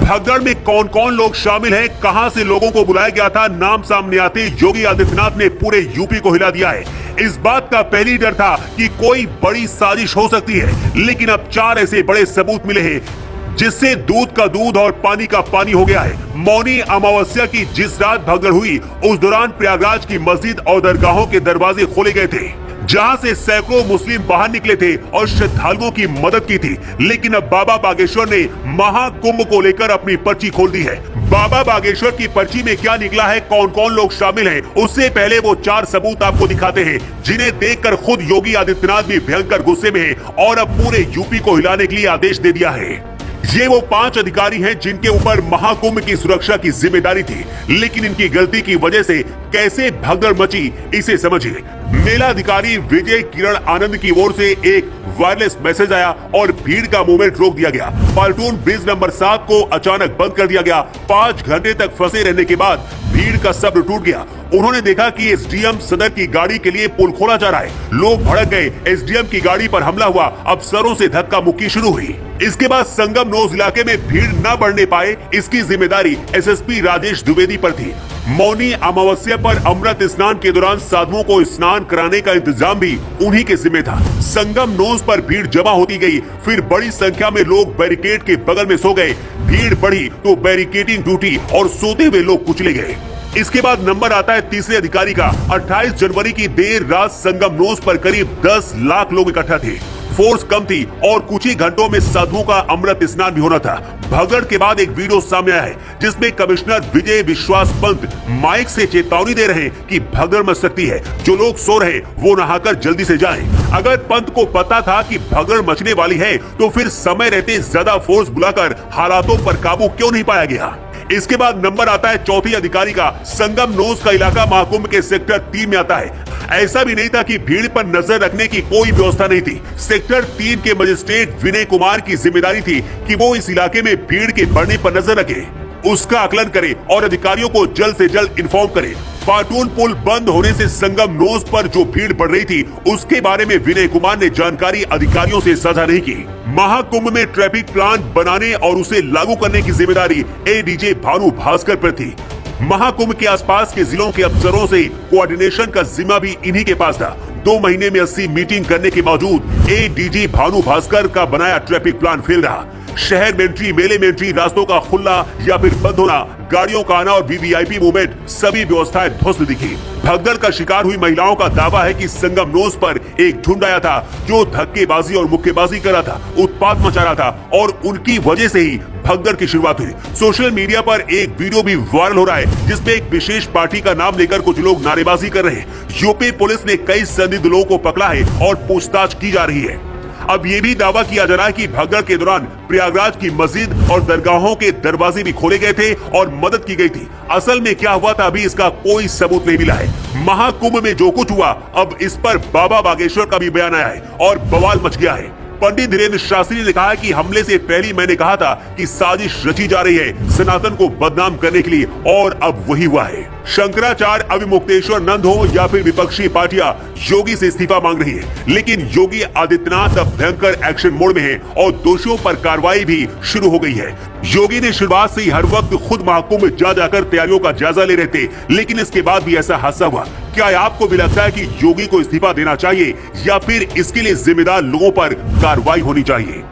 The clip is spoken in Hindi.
भगदड़ में कौन कौन लोग शामिल हैं, कहां से लोगों को बुलाया गया था, नाम सामने आते योगी आदित्यनाथ ने पूरे यूपी को हिला दिया है। इस बात का पहली डर था कि कोई बड़ी साजिश हो सकती है, लेकिन अब 4 ऐसे बड़े सबूत मिले हैं जिससे दूध का दूध और पानी का पानी हो गया है। मौनी अमावस्या की जिस रात भगदड़ हुई, उस दौरान प्रयागराज की मस्जिद और दरगाहों के दरवाजे खोले गए थे, जहां से सैकड़ों मुस्लिम बाहर निकले थे और श्रद्धालुओं की मदद की थी। लेकिन अब बाबा बागेश्वर ने महाकुंभ को लेकर अपनी पर्ची खोल दी है। बाबा बागेश्वर की पर्ची में क्या निकला है, कौन कौन लोग शामिल हैं, उससे पहले वो 4 सबूत आपको दिखाते हैं जिन्हें देखकर खुद योगी आदित्यनाथ भी भयंकर गुस्से में है और अब पूरे यूपी को हिलाने के लिए आदेश दे दिया है। ये वो 5 अधिकारी हैं जिनके ऊपर महाकुंभ की सुरक्षा की जिम्मेदारी थी, लेकिन इनकी गलती की वजह से कैसे भगदड़ मची, इसे समझिए। मेला अधिकारी विजय किरण आनंद की ओर से एक वायरलेस मैसेज आया और भीड़ का मूवमेंट रोक दिया गया। पाल्टून ब्रिज नंबर 7 को अचानक बंद कर दिया गया। 5 घंटे तक फंसे रहने के बाद भीड़ का सब्र टूट गया। उन्होंने देखा कि एसडीएम सदर की गाड़ी के लिए पुल खोला जा रहा है। लोग भड़क गए, एसडीएम की गाड़ी पर हमला हुआ, अफसरों से धक्का मुक्की शुरू हुई। इसके बाद संगम नोज इलाके में भीड़ न बढ़ने पाए, इसकी जिम्मेदारी एसएसपी राजेश द्विवेदी पर थी। मौनी अमावस्या पर अमृत स्नान के दौरान साधुओं को स्नान कराने का इंतजाम भी उन्हीं के जिम्मे था। संगम नोज पर भीड़ जमा होती गई, फिर बड़ी संख्या में लोग बैरिकेड के बगल में सो गए। भीड़ बढ़ी तो बैरिकेडिंग टूटी और सोते हुए लोग कुचले गए। इसके बाद नंबर आता है तीसरे अधिकारी का। 28 जनवरी की देर रात संगम नोज पर करीब 10 लाख लोग इकट्ठा थे। फोर्स कम थी और कुछ ही घंटों में साधुओं का अमृत स्नान भी होना था। भगदड़ के बाद एक वीडियो सामने आया है जिसमें कमिश्नर विजय विश्वास पंत माइक से चेतावनी दे रहे हैं कि भगदड़ मच सकती है, जो लोग सो रहे वो नहाकर जल्दी से जाएं। अगर पंत को पता था कि भगदड़ मचने वाली है तो फिर समय रहते ज्यादा फोर्स बुलाकर हालातों पर काबू क्यों नहीं पाया गया। इसके बाद नंबर आता है चौथे अधिकारी का। संगम नोज का इलाका महाकुंभ के सेक्टर 3 में आता है। ऐसा भी नहीं था कि भीड़ पर नजर रखने की कोई व्यवस्था नहीं थी। सेक्टर 3 के मजिस्ट्रेट विनय कुमार की जिम्मेदारी थी कि वो इस इलाके में भीड़ के बढ़ने पर नजर रखे, उसका आकलन करे और अधिकारियों को जल्द से जल्द इन्फॉर्म करे। पाटून पुल बंद होने से संगम नोज पर जो भीड़ बढ़ रही थी, उसके बारे में विनय कुमार ने जानकारी अधिकारियों से साझा नहीं की। महाकुंभ में ट्रैफिक प्लान बनाने और उसे लागू करने की जिम्मेदारी एडीजे भानु भास्कर पर थी। महाकुंभ के आसपास के जिलों के अफसरों से कोऑर्डिनेशन का जिम्मा भी इन्हीं के पास था। 2 महीने में 80 मीटिंग करने के बावजूद एडीजी भानु भास्कर का बनाया ट्रैफिक प्लान फेल रहा। शहर में एंट्री, मेले में एंट्री, रास्तों का खुलना या फिर बंद होना, गाड़ियों का आना और वीवीआईपी मूवमेंट, सभी व्यवस्थाएं ध्वस्त दिखी। भगदड़ का शिकार हुई महिलाओं का दावा है कि संगम नोज पर एक झुंड आया था जो धक्केबाजी और मुक्केबाजी कर रहा था, उत्पात मचा रहा था और उनकी वजह से ही भगदड़ की शुरुआत हुई। सोशल मीडिया पर एक वीडियो भी वायरल हो रहा है जिसमें एक विशेष पार्टी का नाम लेकर कुछ लोग नारेबाजी कर रहे हैं। यूपी पुलिस ने कई संदिग्ध लोगों को पकड़ा है और पूछताछ की जा रही है। अब ये भी दावा किया जा रहा है कि भगदड़ के दौरान प्रयागराज की मस्जिद और दरगाहों के दरवाजे भी खोले गए थे और मदद की गई थी। असल में क्या हुआ था, अभी इसका कोई सबूत नहीं मिला है। महाकुंभ में जो कुछ हुआ, अब इस पर बाबा बागेश्वर का भी बयान आया है और बवाल मच गया है। पंडित धीरेन्द्र शास्त्री ने कहा कि हमले से पहले मैंने कहा था कि साजिश रची जा रही है सनातन को बदनाम करने के लिए, और अब वही हुआ है। शंकराचार्य अविमुक्तेश्वर नंद हो या फिर विपक्षी पार्टियां योगी से इस्तीफा मांग रही है, लेकिन योगी आदित्यनाथ अब भयंकर एक्शन मोड में है और दोषियों पर कार्रवाई भी शुरू हो गई है। योगी ने शुरुआत से ही हर वक्त खुद महाकुंभ जा जाकर तैयारियों का जायजा ले रहे थे, लेकिन इसके बाद भी ऐसा हादसा हुआ। क्या आपको भी लगता है कि योगी को इस्तीफा देना चाहिए या फिर इसके लिए जिम्मेदार लोगों पर कार्रवाई होनी चाहिए?